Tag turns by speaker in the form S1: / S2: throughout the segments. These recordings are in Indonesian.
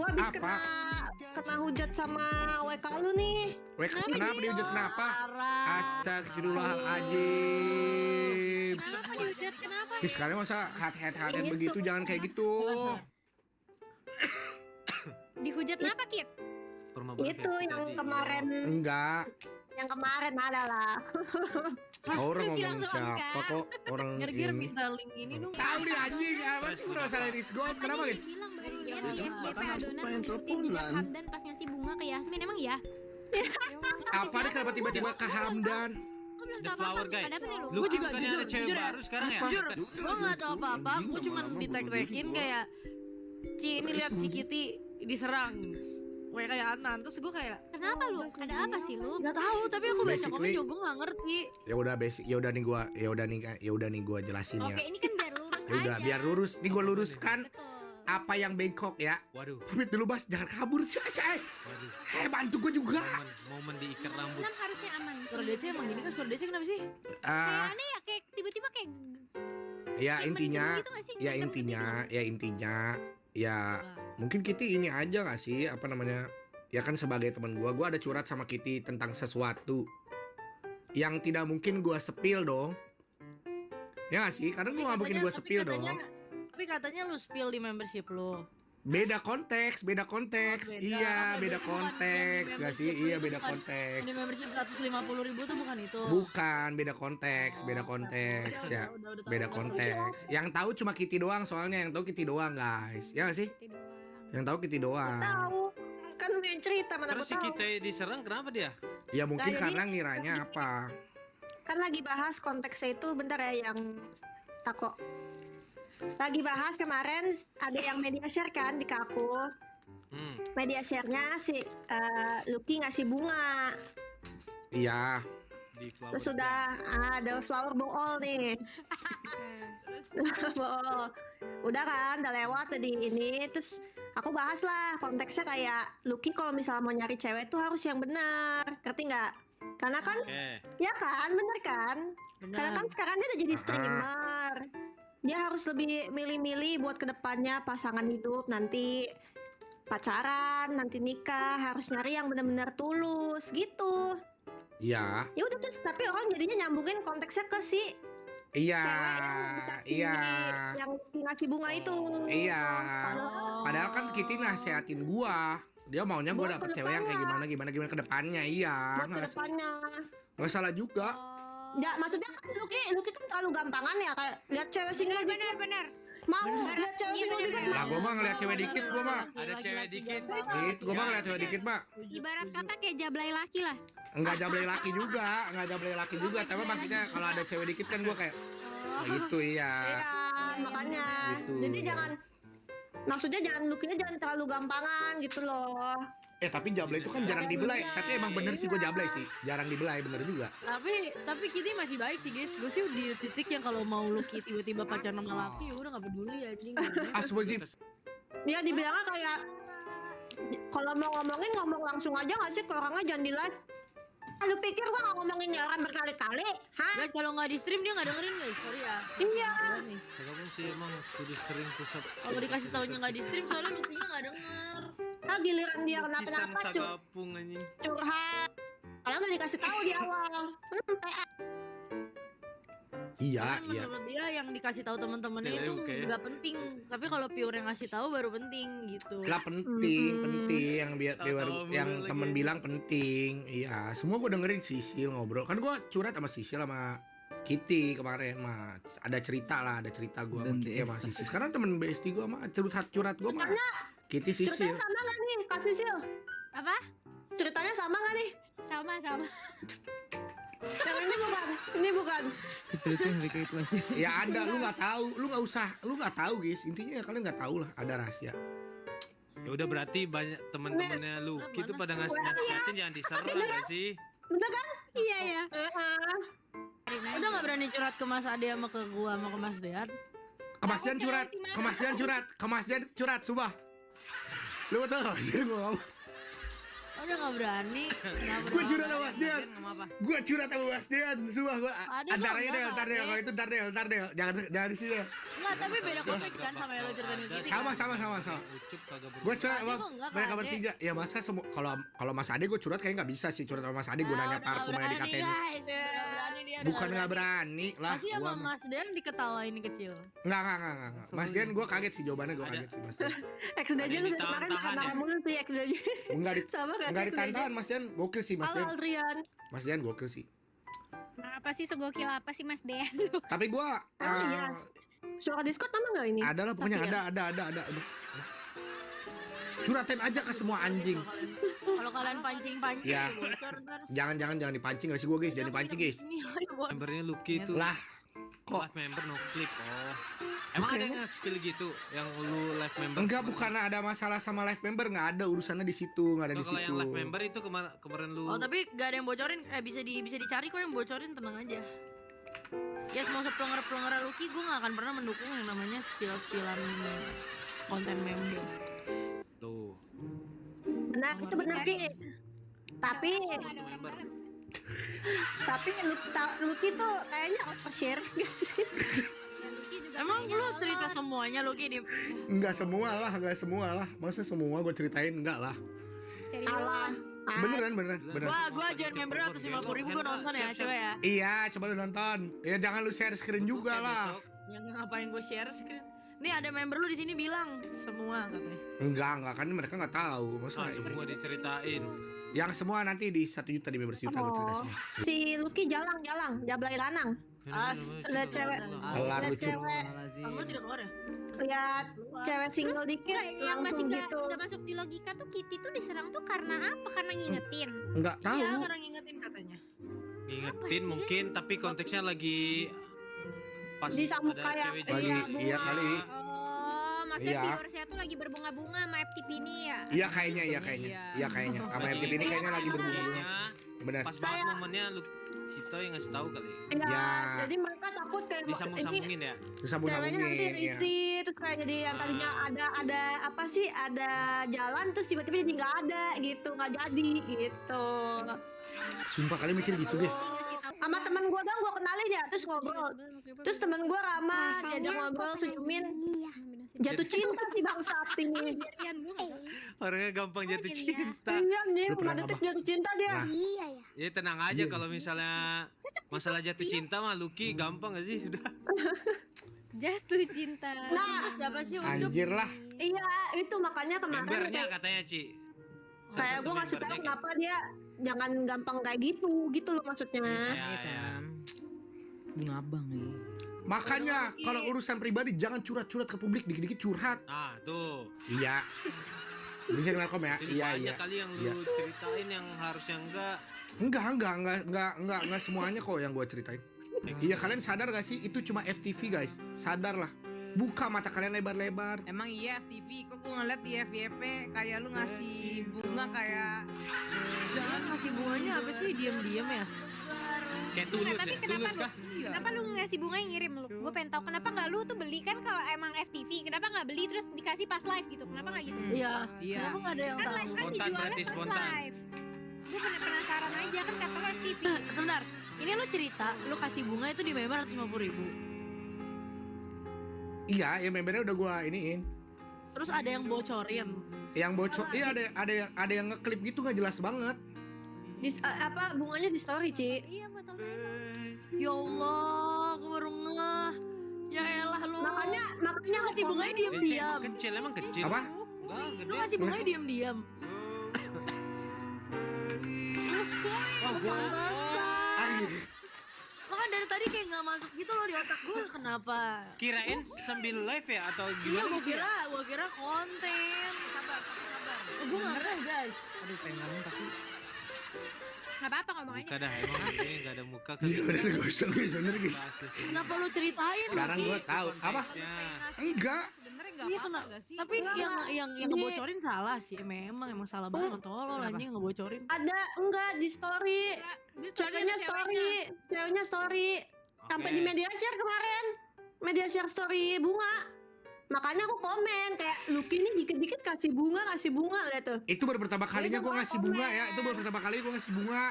S1: Gua habis
S2: Apa?
S1: kena hujat sama WK lu nih.
S2: Kenapa dihujat kenapa?
S3: Parah.
S2: Astagfirullahaladzim.
S4: Kenapa dihujat? Kenapa?
S2: Ih, sekarang masa hat
S1: Gitu.
S2: begitu, jangan kayak gitu.
S4: Dihujat kenapa, Kit?
S1: Itu yang kemarin,
S2: Enggak.
S1: yang kemarin adalah.
S2: Orang
S4: Terus
S2: ngomong
S4: langsung
S2: siapa
S4: enggak.
S2: kok orang
S3: Ger-ger
S2: ini.
S3: minta link ini dong.
S2: Tahu nih anjing, apa sih udah salah di Discord? Kenapa guys?
S4: Bilang baru lihat
S3: Iya,
S4: di
S3: iya.
S4: FYP
S5: Kan aku
S4: adonan
S5: pengen
S4: ngikutin jejak
S5: teleponan.
S4: Hamdan pas ngasih bunga ke Yasmin. Emang iya?
S2: Apa nih kenapa tiba-tiba ke Hamdan?
S4: Gue belum
S6: The
S4: tahu
S6: Flower
S4: apa-apa.
S6: Guy.
S4: Ada apa nih lu?
S6: Lu
S3: Gua juga
S6: bukannya
S3: jujur,
S6: ada cewek
S3: jujur ya.
S6: baru sekarang ya?
S3: Jujur, gue gak tau apa-apa, gue cuma ditek-tekin kayak Ci ini lihat si Kitty diserang kayak Anan, terus gue kayak
S4: Kenapa lu? Ada apa sih lu?
S3: nggak tahu, tapi aku baca komen
S2: Basically-
S3: juga gue nggak ngerti.
S2: Ya udah basic, ya udah nih gua jelasin
S4: Oke,
S2: ya.
S4: ini kan biar lurus
S2: Ya udah
S4: aja.
S2: biar lurus. Nih gua luruskan
S4: Betul.
S2: apa yang bengkok ya.
S6: Waduh,
S2: Pamit dulu Bas, jangan kabur coy.
S6: waduh.
S2: Bantu gua juga.
S6: Momen diikat rambut.
S4: Enam harusnya aman.
S3: Suara DC emang gini kan, suara DC kenapa sih?
S2: Ah,
S4: Aneh ya, kayak tiba-tiba kayak
S2: ya
S4: kayak
S2: intinya,
S4: mendung gitu nggak sih?
S2: ya
S4: Mendung
S2: intinya, ya mungkin Kitty ini aja gak sih, apa namanya? Ya kan sebagai teman gua ada curhat sama Kitty tentang sesuatu yang tidak mungkin gua spill dong. Ya gak sih? Kadang gua gak mungkin gua spill dong.
S3: Tapi katanya lu spill di membership lu.
S2: Beda konteks.
S3: Oh, beda.
S2: Iya,
S3: Apa,
S2: beda
S3: berarti bukan
S2: konteks.
S3: yang
S2: Gak sih?
S3: membership
S2: Iya,
S3: lu
S2: beda
S3: bukan-
S2: konteks.
S3: Di membership 150.000 tuh bukan itu.
S2: Bukan, beda konteks, beda
S3: Oh,
S2: konteks
S3: udah,
S2: ya.
S3: udah tahu.
S2: Beda konteks. Yang tahu cuma Kitty doang, soalnya yang tahu Kitty doang, guys. Ya gak sih?
S4: Gitu doang.
S2: Yang tahu Kitty doang.
S1: Tahu. Kan lu yang cerita mana
S6: Terus
S1: gua
S6: si
S1: tahu.
S6: kita diserang kenapa dia?
S2: Ya mungkin
S1: Nah, jadi-
S2: karena ngiranya apa?
S1: Kan lagi bahas konteksnya itu bentar ya yang tako. Lagi bahas kemarin ada yang media share kan di ke aku. Media share-nya si Lucky ngasih bunga.
S2: Iya.
S6: Di Flower
S1: Terus sudah ada flower bool nih. Bool. Udah kan, udah lewat tadi ini. Terus aku bahas lah konteksnya kayak Lucky kalau misalnya mau nyari cewek tuh harus yang benar. Ngerti nggak? Karena kan,
S6: Oke.
S1: ya kan, bener kan?
S3: Benar.
S1: Karena kan sekarang dia udah jadi streamer. Dia harus lebih milih-milih buat kedepannya pasangan hidup nanti pacaran, nanti nikah, harus nyari yang benar-benar tulus gitu.
S2: Iya.
S1: Ya udah terus tapi orang jadinya nyambungin konteksnya ke si
S2: Iya.
S1: cewek yang dikasih
S2: Iya.
S1: yang ngasih bunga itu.
S2: Iya.
S3: Oh.
S2: Padahal kan Kitty nasehatin gua. Dia maunya gua
S1: Buat
S2: dapet cewek yang kayak
S1: kedepannya.
S2: gimana ke depannya. Iya.
S1: Buat kedepannya.
S2: Nggak salah juga.
S1: Ya maksudnya kan Lucky kan terlalu gampangan ya kayak lihat cewek single dikit
S4: Benar.
S1: mau lihat cewek
S4: Iya,
S1: single
S4: bener,
S1: dikit
S4: bener.
S2: Lah gua mah ngeliat cewek dikit gua mah.
S6: Ada cewek dikit.
S2: Gua mah ngeliat cewek dikit mah.
S4: Ibarat kata kayak jablay laki lah.
S2: Enggak jablay laki juga, tapi maksudnya kalau ada cewek dikit kan gua kayak gitu iya.
S1: Iya, makanya.
S2: Gitu.
S1: Jadi maksudnya jangan Lucky-nya jangan terlalu gampangan gitu loh.
S2: Tapi jablay itu kan jarang dibelai. Tapi emang bener sih gua jablay sih, jarang dibelai bener juga.
S3: Tapi Kitty masih baik sih guys. Gue sih di titik yang kalau mau Lucky tiba-tiba pacaran sama laki, udah nggak peduli anjing.
S2: Asbazim.
S1: Dia dibilangnya kayak kalau mau ngomong langsung aja nggak sih ke orangnya jangan di live. Lu pikir gua nggak ngomongin orang berkali-kali? Hah?
S3: Guys kalau nggak di stream dia nggak dengerin guys, sorry ya.
S1: Iya.
S3: Nih.
S6: Sekarang sih emang kudu sering pusat.
S3: Kalau dikasih taunya nggak di stream soalnya Lucky-nya nggak denger.
S1: Giliran dia
S6: Pisan
S1: kenapa-napa
S6: sagapung anjing.
S1: curhat. Kalau nggak dikasih tahu di awal.
S2: Iya,
S3: Cuman
S2: iya.
S3: menurut dia yang dikasih tahu teman-temannya
S6: Oke,
S3: itu
S6: oke.
S3: nggak penting. Tapi kalau pure yang ngasih tahu baru penting gitu.
S2: Lah penting yang
S6: Tahu-tahu
S2: yang
S6: mulu
S2: temen
S6: lagi.
S2: bilang penting. Iya, semua gue dengerin Sisil ngobrol. Kan gue curhat sama Sisil sama Kitty kemarin mah. Ada cerita gue sama
S5: Dan
S2: Kitty sama
S5: BST.
S2: Sisil. Sekarang temen bestie gue mah curhat gue mah. Kitty
S1: Ceritanya
S2: Sisil.
S1: sama nggak nih Kak Sisil?
S4: Apa?
S1: Ceritanya sama nggak nih?
S4: Sama.
S1: Yang ini bukan.
S5: Seperti mereka itu aja.
S2: Ya ada, lu nggak tahu, lu nggak tahu guys. Intinya ya kalian nggak tahu lah, ada rahasia.
S6: Ya udah berarti banyak teman-temannya Lucky tuh pada nasihatin jangan diserang gak sih?
S1: Bener kan?
S4: Iya ya.
S3: Udah nggak berani curhat ke Mas Ade sama ke gua sama ke Mas Dean.
S2: Kemasdian curhat, sumpah. Lu betul Kemasdian gue ngomong.
S3: Udah nggak berani.
S2: Gue curhat sama Mas Dian.
S5: Ngomong apa?
S2: Gue curhat sama Mas Dian. Sumpah gue.
S3: Ada
S2: Antara
S3: kok,
S2: ini
S3: nggak
S2: ntar deh.
S3: ada.
S2: Kalau itu ntar deh. Jangan di sini.
S3: Enggak, tapi beda konteks kan sama yang lo ceritain itu.
S2: Sama.
S6: Ucup kagak berubah.
S2: Gue curhat
S3: Tadi
S2: sama
S3: kok enggak,
S2: mereka
S3: Kak Ade?
S2: bertiga. Ya masa semua kalau Mas Ade gue curhat kayak nggak bisa sih curhat sama Mas Ade gunanya parfum yang dikatain.
S3: Guys, nggak berani dia.
S2: Bukan nggak berani lah.
S3: Pasti sama Mas Den diketawain kecil.
S2: Enggak. Mas Dian gue kaget sih jawabannya gue kaget sih Mas Dian.
S1: Ex Dajen
S6: Ada
S1: lu
S6: yang
S1: kemarin
S6: ditahan-tahan
S1: marah
S6: ya?
S1: mulu sih Ex Dajen.
S2: Enggak
S1: Sama kan?
S2: enggak ditantan Mas Dian gokil sih Mas
S1: Halo
S2: Dian.
S1: Adrian.
S2: Mas Dian gokil sih.
S4: Apa sih segokil apa sih Mas Dean?
S2: Tapi gue
S1: Emang iya. Suara Discord nama nggak ini?
S2: ada lah pokoknya
S1: Tapi ya.
S2: ada. Curhatin aja ke semua anjing.
S3: Kalau kalian pancing-pancing
S2: Ya.
S3: bocor ntar.
S2: Jangan dipancing gak sih gue guys, jangan dipancing guys.
S3: Ini ayo, Bon.
S6: Membernya Lucky itu.
S2: Lah, kok
S6: Live member no clip. Oh. Emang ada yang nge-spill gitu yang lu live member?
S2: enggak bukan ada masalah sama live member, nggak ada urusannya di situ, nggak ada di
S6: Kalau
S2: situ.
S6: yang live member itu kemarin lu.
S3: Oh, tapi gak ada yang bocorin. Bisa dicari kok yang bocorin, tenang aja. Ya semua pelanggar Lucky, gue gak akan pernah mendukung yang namanya spill-spillan konten member.
S6: Tuh.
S1: Benar, itu benar sih. Tapi
S6: Member.
S1: Lucky tuh kayaknya overshare gak sih?
S3: Emang lu cerita semuanya Lucky di
S2: Enggak semua lah. Masa semua gue ceritain enggak lah.
S4: Serius.
S2: Beneran.
S3: Gua join member 150.000 gue nonton ya, coba ya.
S2: Iya, coba lu nonton. Ya jangan lu share screen juga lah.
S3: Yang ngapain gue share screen? Nih ada member lu di sini bilang semua katanya.
S2: Enggak kan mereka nggak tahu. Masa
S6: Ah, semua diceritain.
S2: yang semua nanti di 1 juta di member 1 juta gue cerita
S1: Oh.
S2: semua.
S1: Si Lucky jalang, jablay lanang. Lihat cewek.
S2: Kelar
S1: Lihat
S2: lucu.
S1: cewek.
S3: Kamu tidak keluar ya?
S1: Lihat cewek single dikit
S4: Yang masih
S1: langsung
S4: nggak
S1: gitu.
S4: masuk di logika tuh Kitty tuh diserang tuh karena apa? Karena ngingetin.
S2: Enggak tahu.
S3: Iya, karena ngingetin katanya.
S6: Ngingetin mungkin tapi konteksnya lagi pas
S1: Disambut
S6: ada
S1: kayak
S6: cewek
S2: Lagi
S6: juga.
S2: iya kali.
S4: Oh, maksudnya
S2: Iya.
S4: viewersnya tuh lagi berbunga-bunga sama FTP ini ya?
S2: Iya kayaknya. Sama FTP ini kayaknya lagi berbunga. Benar.
S6: Pas banget momennya lu Cito yang ngasih tahu kali.
S1: Iya,
S2: Ya.
S1: jadi mereka takut kayak ini
S6: Disambung-sambungin ya.
S1: ceweknya nanti
S2: Disambung-sambungin ya.
S1: risih terus kayak jadi yang tadinya ada apa sih ada jalan terus tiba-tiba jadi nggak ada gitu nggak jadi gitu
S2: Sumpah kalian mikir gitu guys.
S1: sama teman gue dong gue kenalin ya terus ngobrol terus teman gue ramah diajak ngobrol senyumin jatuh cinta sih bangsat ini
S4: Rian gue nggak tahu.
S6: Orangnya gampang jatuh
S4: gini ya.
S6: cinta.
S1: iya nih
S2: Lu pernah
S1: 5 detik
S2: apa?
S1: jatuh cinta dia
S2: Nah.
S6: Ya tenang aja
S2: Iya.
S6: kalau misalnya masalah jatuh cinta mah Lucky gampang gak sih? Sudah.
S4: Jatuh cinta.
S1: Nah.
S3: Siapa sih Ucup?
S2: Anjir lah.
S1: iya itu makanya kemarin
S6: Membernya
S1: kayak,
S6: katanya Ci.
S1: kayak gue ngasih tahu kenapa dia jangan gampang kayak gitu gitu loh maksudnya
S6: Iya,
S5: Iya kan. Bunga abang nih.
S2: Makanya kalau urusan pribadi jangan curhat-curhat ke publik, dikit-dikit curhat.
S6: Ah, tuh.
S2: Iya. Bisa ngelkom ya?
S6: Jadi
S2: Iya.
S6: banyak kali yang lu ceritain yang harusnya enggak.
S2: Enggak semuanya kok yang gua ceritain. Iya, kalian sadar gak sih itu cuma FTV guys? Sadar lah. Buka mata kalian lebar-lebar.
S5: Emang iya FTV, kok gue ngeliat di FYP kayak lu ngasih bunga kayak
S3: Jangan ngasih bunganya apa sih diam-diam ya?
S6: Kayak tulus
S4: Tapi
S6: ya?
S4: kenapa
S6: Tulus kah?
S4: Kenapa lu ngasih bunga yang ngirim lu? Gue pengen tahu kenapa nggak lu tuh beli kan kalau emang FTV, kenapa nggak beli terus dikasih pas live gitu? Kenapa nggak gitu?
S3: Iya.
S5: Iya.
S3: Kenapa nggak ada yang
S4: Kan
S3: tahu?
S4: live kan
S6: Spontan
S4: dijualnya
S6: berarti,
S4: pas
S6: spontan.
S4: live. Gue penasaran aja kan kata lu FTV.
S3: Sebentar. Ini lu cerita, lu kasih bunga itu di member 150.000.
S2: Iya, ya membernya udah gua iniin.
S3: Terus ada yang bocorin.
S2: Yang bocor, iya ada yang ngeklip gitu nggak jelas banget.
S1: apa bunganya di story Ci
S4: Iya gue tahu.
S3: Ya Allah, aku baru ngeh. Ya elah lu.
S1: makanya
S3: Lu ngasih bunganya
S6: Kecil,
S3: diam-diam.
S6: kecil emang kecil.
S2: Apa?
S6: Enggak, gede.
S3: Lu ngasih bunganya diam-diam.
S6: Wah, gua
S2: Anjir.
S3: Makanya dari tadi kayak nggak masuk gitu loh di otak gue. Kenapa?
S6: kirain sambil live ya atau
S3: Iya,
S6: gimana?
S3: gua kira konten. Sabar. Gue nggak tahu guys.
S5: aduh pengen ngomong tapi
S4: Nggak apa-apa ngomong aja.
S6: Muka dah emang ini enggak ada muka
S2: Iya udah gosong guys, bener guys.
S3: Kenapa lu ceritain?
S2: Sekarang
S3: Lucky?
S2: gua tahu apa? Enggak.
S5: sebenarnya nggak
S3: Iya,
S5: apa-apa
S3: kena.
S5: nggak sih?
S3: Tapi yang ngebocorin salah sih. Emang salah banget tolol anjing ngebocorin.
S1: ada enggak di story ceweknya story sampai di media share kemarin media share story bunga Makanya aku komen kayak Lucky ini dikit-dikit kasih bunga lihat tuh.
S2: Itu baru pertama kalinya gue
S1: gua
S2: ngasih bunga ya.
S1: komen.
S2: Itu baru pertama kali gue ngasih bunga.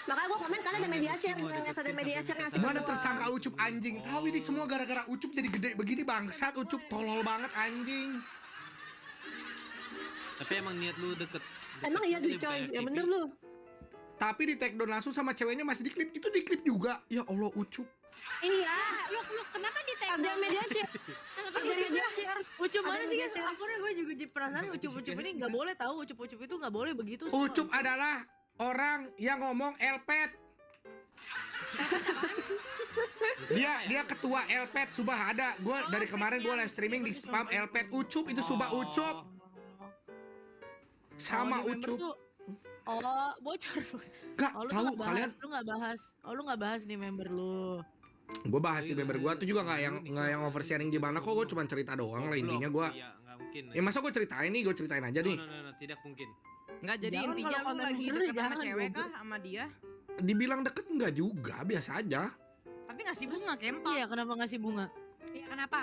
S1: Makanya aku komen karena ada media share, ada media share ngasih
S2: Mana
S1: bunga.
S2: tersangka Ucup anjing. Tahu ini semua gara-gara Ucup jadi gede begini bangsat. Ucup tolol banget anjing.
S6: Tapi emang niat lu deket.
S1: Emang iya duit coy, ya bener lu.
S2: Tapi di take down langsung sama ceweknya masih diklip. Itu diklip juga. Ya Allah Ucup.
S1: Iya,
S4: Lu kenapa di tag
S1: ada media share.
S4: Kenapa
S1: Ada media share.
S3: Ucup
S1: Ada
S3: mana sih
S1: media
S3: guys?
S1: share.
S3: Akhirnya gue juga jadi penasaran Ucup ini nggak boleh tahu. Ucup itu nggak boleh begitu. semua.
S2: Ucup adalah orang yang ngomong elpet. Dia ketua elpet Subah ada. Gue dari kemarin gue live streaming di spam elpet Ucup itu Subah Ucup. Sama
S3: Oh, di member
S2: Ucup.
S3: tuh- Oh, bocor.
S2: Gak
S3: Oh, lu tuh
S2: tahu
S3: nggak bahas,
S2: kalian.
S3: lu nggak bahas. Oh, lu nggak bahas nih member lu.
S2: Gue bahas di member gue tuh juga nggak yang oversharing gimana kok. Gue cuma cerita doang lah intinya gue.
S6: Iya, nggak mungkin.
S2: Ya masa gue ceritain nih, gue ceritain aja nih.
S6: No, tidak mungkin.
S5: Enggak, jadi
S3: Jangan
S5: intinya
S3: kalau
S5: lu
S3: konten
S5: lagi
S3: bener,
S5: deket sama
S3: jangan,
S5: cewek
S3: goblok.
S5: kah sama dia?
S2: Dibilang deket enggak juga, biasa aja.
S5: Tapi ngasih bunga kentot.
S3: Iya, kenapa ngasih bunga?
S4: Iya, kenapa?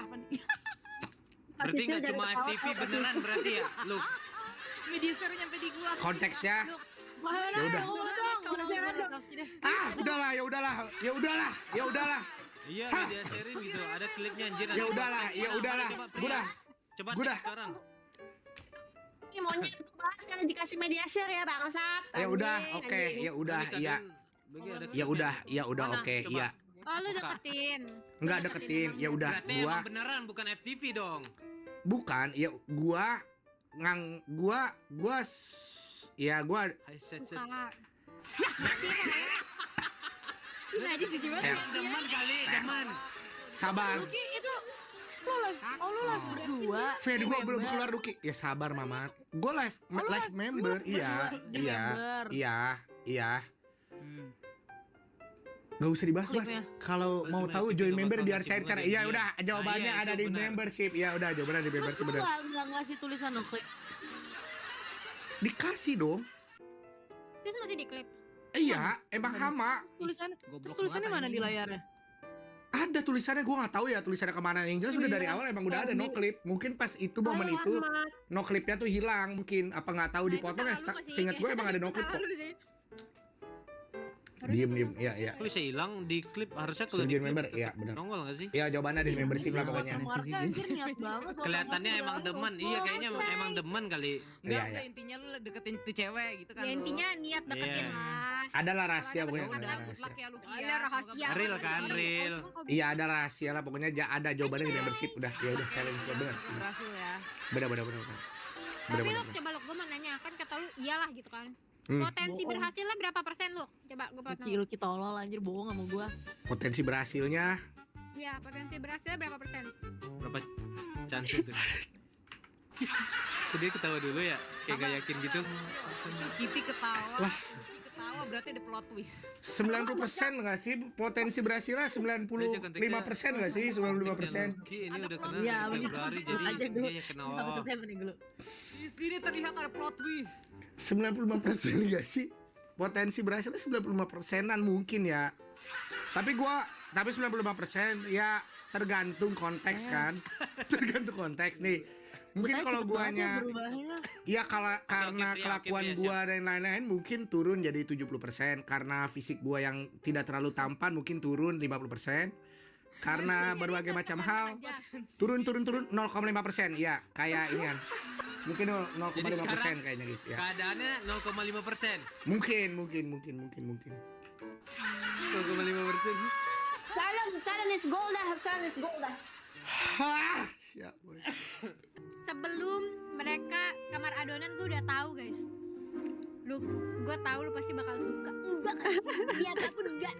S6: Berarti nggak
S1: dari
S6: cuma
S1: ketawa,
S6: FTV beneran berarti ya, lu.
S5: Media share nyampe di gua.
S2: Konteksnya.
S3: Mana?
S2: Ya udah. Udahlah, ya udahlah.
S6: Iya,
S2: Hah?
S6: media sharing gitu. Ada klipnya anjir.
S2: Ya udahlah, ya udahlah. Gua
S6: Coba
S2: Gua
S6: tek
S2: dah.
S6: sekarang.
S1: Ini monyet gue bahas karena dikasih media share ya bangsat.
S2: Ya udah,
S1: Anjing,
S2: oke,
S1: anjing.
S2: ya udah,
S6: Ini
S2: iya.
S6: kadang bagi ada
S2: Ya udah, ya udah,
S6: Mana?
S2: oke,
S6: Coba.
S2: iya.
S4: Oh, lu deketin.
S2: Enggak deketin, ya udah,
S6: Berarti
S2: gua
S6: emang beneran bukan FTV dong.
S2: bukan, ya gua ya gua
S6: Hai, set.
S4: Buka.
S1: Ini aja sih coba.
S2: eh,
S6: Demen kali, demen.
S2: sabar.
S3: Lucky itu lu live. Oh, lu live berdua.
S2: Fed gua belum
S3: Member.
S2: keluar Ruki. Ya sabar Mamat. Gua live
S3: lu
S2: live member,
S3: lu
S2: iya,
S3: berdua di
S2: iya,
S3: member.
S2: iya. Gak usah dibahas mas.
S3: Klipnya.
S2: Kalau
S6: Berarti
S2: mau
S6: Matic
S2: tahu
S6: juga
S2: join
S6: bakal
S2: member biar
S6: ngasih
S2: cair-cair.
S6: bunga
S2: Iya
S6: dari
S2: udah,
S6: dia.
S2: jawabannya
S6: Ah, iya,
S2: ada
S6: itu
S2: di
S6: benar.
S2: membership. Ya udah, jawabannya di
S3: Terus
S2: membership
S3: lu
S2: bener.
S3: nggak ngasih tulisan no klip.
S2: Dikasih dong.
S4: Terus masih diklip.
S2: Iya, emang hama.
S3: Tulisannya. Terus
S5: Goblok
S3: tulisannya
S5: banget
S3: mana di
S5: anjing.
S3: layarnya?
S2: Ada tulisannya, gua nggak tahu ya tulisannya kemana. Yang jelas udah dari
S3: Iya.
S2: awal emang udah ada no clip. Mungkin pas itu momen
S1: Hai,
S2: itu
S1: Ahmad.
S2: no clipnya tuh hilang. Mungkin apa nggak tahu
S4: Nah, itu
S2: dipotong ya.
S4: salah lu masih.
S2: Seingat gue emang ada no clip kok.
S4: Salah lu sih.
S2: Diem, iya, iya.
S6: Kok bisa hilang di klip harusnya kalau
S2: Suruh
S6: di
S2: join
S6: klip
S2: member,
S6: tetep
S2: iya benar.
S6: nongol nggak sih?
S2: Iya jawabannya di membership lah pokoknya.
S3: Sama Marka anjir niat banget.
S6: Kelihatannya emang demen. Iya, kayaknya emang demen kali.
S2: Iya,
S5: Enggak, udah
S2: iya.
S5: intinya lu deketin tuh cewek gitu kan.
S4: Ya
S5: lu.
S4: intinya niat deketin
S6: Iya.
S4: lah.
S2: Adalah rahasia pokoknya.
S5: Ya
S2: Ada
S5: udah,
S2: rahasia.
S5: mutlak ya lu Kia.
S4: Ada rahasia.
S5: Semoga
S6: Real
S5: berhasil.
S6: kan, real.
S2: Iya ada rahasia lah pokoknya ada jawabannya di membership udah ya udah silence ya benar.
S5: Semoga berhasil ya.
S2: Benar.
S4: Tapi lu coba lu gue mau nanya kan kata lu iyalah gitu kan. Potensi
S3: Bohong.
S4: berhasilnya berapa persen lu? Coba gue
S3: Lucky, Lucky tolol anjir bohong sama gua.
S2: Potensi berhasilnya
S4: Iya, potensi berhasilnya berapa persen?
S6: Berapa chance itu? Kok dia ketawa dulu ya? Kayak gak yakin gitu.
S5: Kitty ketawa.
S2: Lah.
S5: Kitty ketawa berarti ada plot twist.
S2: 90% nggak sih potensi berhasilnya 95% nggak sih 95%.
S6: Ini
S5: Ada
S6: udah
S5: plot
S6: kenal
S3: Iya,
S6: dari
S3: bener.
S6: Februari
S3: Terus
S6: jadi
S3: aja dulu.
S6: dia kena
S3: Sampai September nih dulu.
S5: Di sini terlihat ada plot twist.
S2: 95% nggak sih potensi berhasilnya 95%an mungkin ya. Tapi 95% ya tergantung konteks kan. Tergantung konteks nih. Mungkin
S3: Gua
S2: kalau
S3: cepet banget
S2: guanya
S3: ya berubahnya.
S2: ya karena
S6: Oke,
S2: kelakuan
S6: Pria,
S2: gua dan lain-lain mungkin turun jadi 70%. Karena fisik gua yang tidak terlalu tampan mungkin turun 50%. Karena berbagai macam hal turun 0,5%. Ya, kayak ini kan. Mungkin 0,5% kayaknya guys ya.
S6: Keadaannya 0,5%.
S2: Mungkin.
S6: 0,5%.
S1: Silent is gold dah, silent is gold dah.
S2: Hah, siap boy.
S4: Sebelum mereka kamar adonan gue udah tahu guys. Gue tahu lu pasti bakal suka. Enggak kan? Biarpun enggak.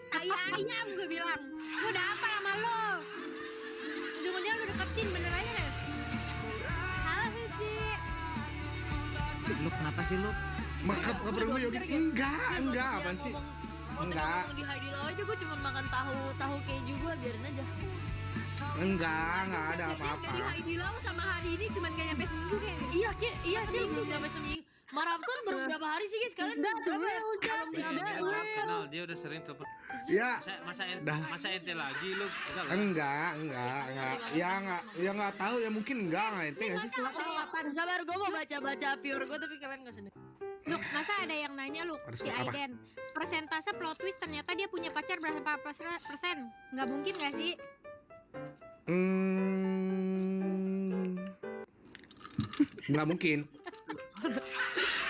S4: Ayam gue bilang. Gue udah apa sama lo? Ujung-ujungnya lu deketin bener aja guys. Salah sih.
S5: Lu kenapa sih lu?
S2: Makap nggak perlu yogi. Enggak, apaan sih? Enggak.
S3: Di Haidilao aja gue cuma makan tahu keju gue biarin aja.
S2: Enggak ada
S4: Dari
S2: apa-apa.
S4: Haidilao sama hari ini cuman gak nyampe seminggu kayaknya.
S3: Iya sih, nggak sampai seminggu. Marab kan baru berapa hari sih guys? Kalian
S1: Sudah,
S3: berapa ya?
S6: Dia kenal, dia udah sering telepon.
S2: Ya,
S6: Masa ente lagi lu? Enggak lah.
S2: enggak. Ya enggak tahu ya mungkin enggak ente nggak sih?
S3: Kapan? Sabar, gue mau baca pure gue tapi kalian nggak sedih.
S4: Look, masa ada yang nanya lu
S2: Harus
S4: si
S2: apa?
S4: Aiden persentase plot twist ternyata dia punya pacar berapa persen? Nggak mungkin nggak sih?
S2: Nggak mungkin.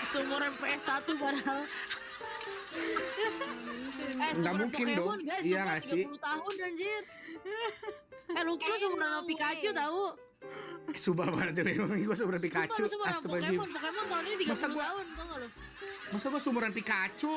S3: Seumuran PS1 padahal.
S2: Nggak mungkin dong.
S3: Guys,
S2: Iya nggak sih?
S3: 30 tahun anjir. Lucky lu seumuran sama Pikachu tahu.
S2: Subah banget tuh memang gue seumuran Pikachu.
S3: Sumpah,
S2: Astagfirullahaladzim.
S3: Pokemon tahun ini 30
S2: Masa gua-
S3: tahun tau gak lu?
S2: Masa gue seumuran Pikachu?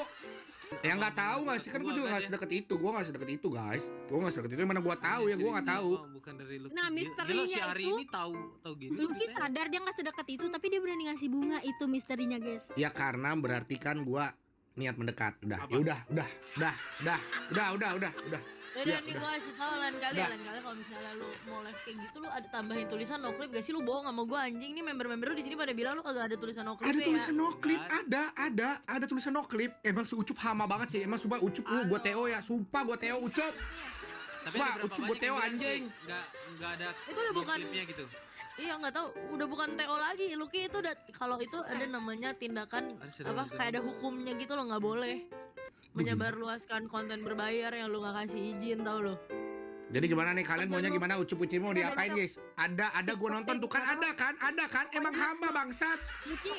S2: Ya nggak tahu nggak sih, kan gue juga nggak sedekat itu. Gue nggak sedekat itu guys. Gue nggak sedekat itu. Mana gue tahu ya, gue nggak tahu.
S6: Bukan dari lu.
S4: Nah, misterinya
S6: si hari
S4: itu-
S6: ini tahu gini.
S4: Lucky sadar dia nggak sedekat itu, tapi dia berani ngasih bunga, itu misterinya guys.
S2: Ya karena berarti kan gue niat mendekat. Udah,
S6: Apa?
S2: ya udah.
S3: Ya
S2: Ya,
S3: nih
S2: udah.
S3: gue kasih tau lain kali
S2: Udah.
S3: kalau misalnya lu mau live kayak gitu lu ada tambahin tulisan no clip gak sih? Lu bohong sama gue anjing. Nih member-member lu di sini pada bilang lu kagak ada tulisan no clip
S2: Ada
S3: ya.
S2: tulisan no clip, ada tulisan no clip. Emang si Ucup hama banget sih. Emang sumpah Ucup lu, gue Teo ya. Sumpah gue Teo Ucup.
S6: Tapi
S2: Wah,
S6: ada berapa
S2: Ucup
S6: banyak
S2: Teo
S6: yang bilang
S2: anjing.
S6: sih, Nggak ada
S3: Itu udah bukan-
S6: klipnya gitu.
S3: Iya nggak tahu, udah bukan TO lagi. Lucky itu udah kalau itu ada namanya tindakan
S6: Ada serem
S3: apa
S6: gitu.
S3: kayak ada hukumnya gitu loh, nggak boleh menyebarluaskan konten berbayar yang lu nggak kasih izin tau lo.
S2: Jadi gimana nih kalian maunya gimana? Ucup Ucup mau diapain guys? Ada gue nonton tuh kan, ada kan? Emang hama bangsat.
S4: Lucky